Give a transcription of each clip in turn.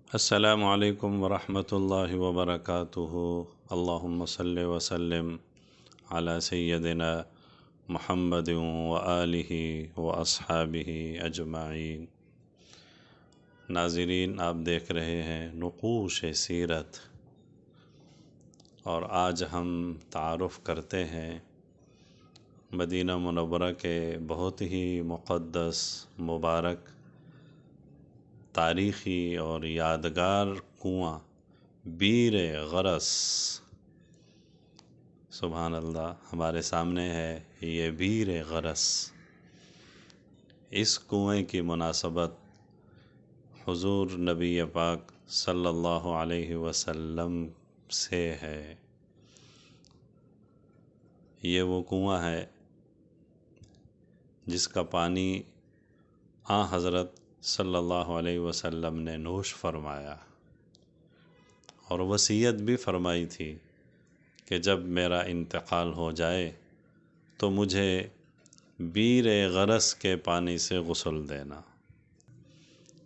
السلام علیکم ورحمۃ اللہ وبرکاتہ۔ اللہم صلی وسلم علی سیدنا محمد وآلہ واصحابہ اجمعین۔ ناظرین، آپ دیکھ رہے ہیں نقوش سیرت، اور آج ہم تعارف کرتے ہیں مدینہ منورہ کے بہت ہی مقدس، مبارک، تاریخی اور یادگار کنواں بیر غرس۔ سبحان اللہ، ہمارے سامنے ہے یہ بیر غرس۔ اس کنویں کی مناسبت حضور نبی پاک صلی اللہ علیہ وسلم سے ہے۔ یہ وہ کنواں ہے جس کا پانی حضرت صلی اللہ علیہ وسلم نے نوش فرمایا، اور وصیت بھی فرمائی تھی کہ جب میرا انتقال ہو جائے تو مجھے بیر غرس کے پانی سے غسل دینا۔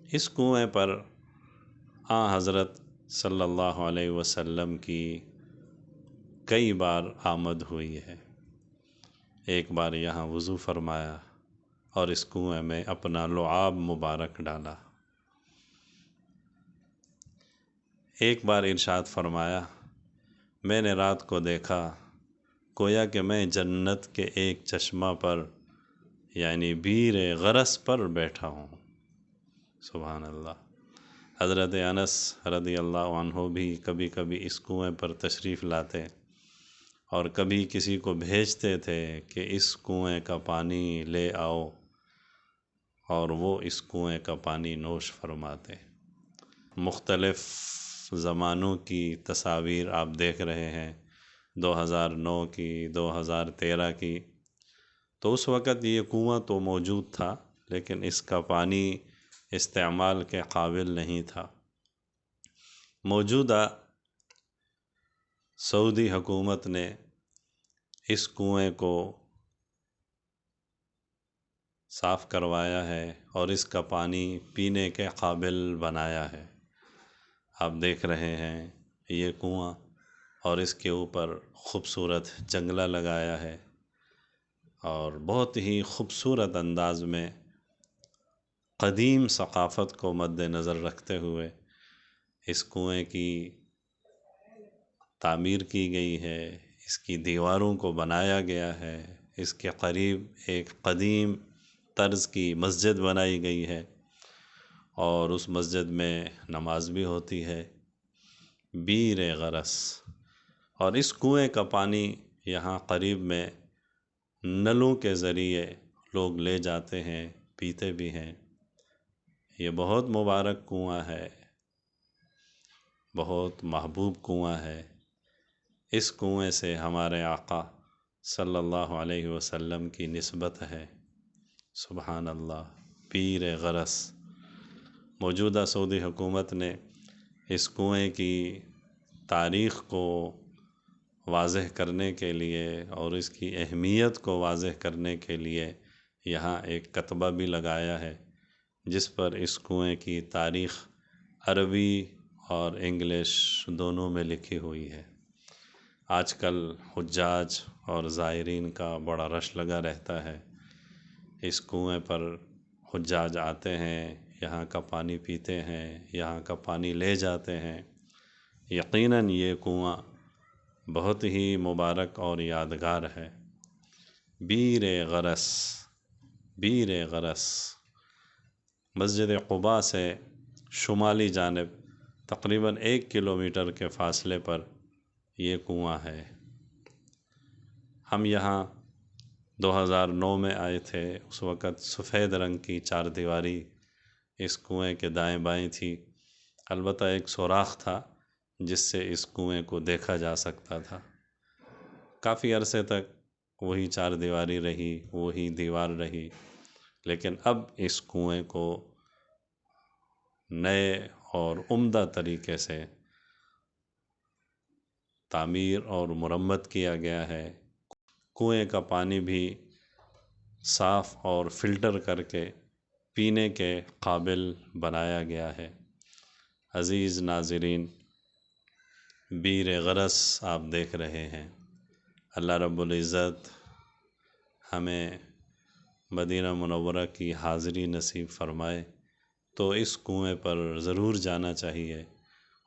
اس کنویں پر حضرت صلی اللہ علیہ وسلم کی کئی بار آمد ہوئی ہے۔ ایک بار یہاں وضو فرمایا اور اس کنویں میں اپنا لعاب مبارک ڈالا۔ ایک بار ارشاد فرمایا، میں نے رات کو دیکھا گویا کہ میں جنت کے ایک چشمہ پر یعنی بیر غرس پر بیٹھا ہوں۔ سبحان اللہ۔ حضرت انس رضی اللہ عنہ بھی کبھی کبھی اس کنویں پر تشریف لاتے اور کبھی کسی کو بھیجتے تھے کہ اس کنویں کا پانی لے آؤ، اور وہ اس کنویں کا پانی نوش فرماتے۔ مختلف زمانوں کی تصاویر آپ دیکھ رہے ہیں، 2009 کی، 2013 کی۔ تو اس وقت یہ کنواں تو موجود تھا، لیکن اس کا پانی استعمال کے قابل نہیں تھا۔ موجودہ سعودی حکومت نے اس کنویں کو صاف کروایا ہے اور اس کا پانی پینے کے قابل بنایا ہے۔ آپ دیکھ رہے ہیں یہ کنواں، اور اس کے اوپر خوبصورت جنگلہ لگایا ہے، اور بہت ہی خوبصورت انداز میں قدیم ثقافت کو مد نظر رکھتے ہوئے اس کنویں کی تعمیر کی گئی ہے، اس کی دیواروں کو بنایا گیا ہے، اس کے قریب ایک قدیم طرز کی مسجد بنائی گئی ہے، اور اس مسجد میں نماز بھی ہوتی ہے۔ بیر غرس، اور اس کنویں کا پانی یہاں قریب میں نلوں کے ذریعے لوگ لے جاتے ہیں، پیتے بھی ہیں۔ یہ بہت مبارک کنواں ہے، بہت محبوب کنواں ہے۔ اس کنویں سے ہمارے آقا صلی اللہ علیہ وسلم کی نسبت ہے۔ سبحان اللہ، بیر غرس۔ موجودہ سعودی حکومت نے اس کنویں کی تاریخ کو واضح کرنے کے لیے اور اس کی اہمیت کو واضح کرنے کے لیے یہاں ایک کتبہ بھی لگایا ہے، جس پر اس کنویں کی تاریخ عربی اور انگلش دونوں میں لکھی ہوئی ہے۔ آج کل حجاج اور زائرین کا بڑا رش لگا رہتا ہے۔ اس کنویں پر حجاج آتے ہیں، یہاں کا پانی پیتے ہیں، یہاں کا پانی لے جاتے ہیں۔ یقیناً یہ کنواں بہت ہی مبارک اور یادگار ہے۔ بیر غرس، بیر غرس۔ مسجد قباء سے شمالی جانب تقریباً 1 کلومیٹر کے فاصلے پر یہ کنواں ہے۔ ہم یہاں 2009 میں آئے تھے، اس وقت سفید رنگ کی 4 دیواری اس کنویں کے دائیں بائیں تھی، البتہ ایک سوراخ تھا جس سے اس کنویں کو دیکھا جا سکتا تھا۔ کافی عرصے تک وہی 4 دیواری رہی، وہی دیوار رہی، لیکن اب اس کنویں کو نئے اور عمدہ طریقے سے تعمیر اور مرمت کیا گیا ہے۔ کنویں کا پانی بھی صاف اور فلٹر کر کے پینے کے قابل بنایا گیا ہے۔ عزیز ناظرین، بیر غرس آپ دیکھ رہے ہیں۔ اللہ رب العزت ہمیں مدینہ منورہ کی حاضری نصیب فرمائے تو اس کنویں پر ضرور جانا چاہیے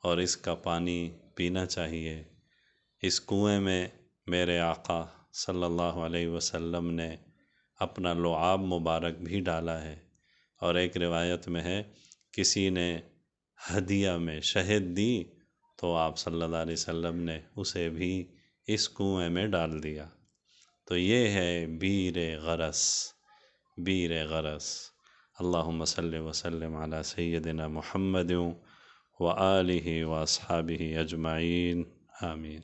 اور اس کا پانی پینا چاہیے۔ اس کنویں میں میرے آقا صلی اللہ علیہ وسلم نے اپنا لعاب مبارک بھی ڈالا ہے، اور ایک روایت میں ہے کسی نے ہدیہ میں شہد دی تو آپ صلی اللہ علیہ وسلم نے اسے بھی اس کنویں میں ڈال دیا۔ تو یہ ہے بیر غرس، بیر غرس۔ اللہم صلی وسلم علی سیدنا محمد و آلہ و اصحابہ اجمعین، آمین۔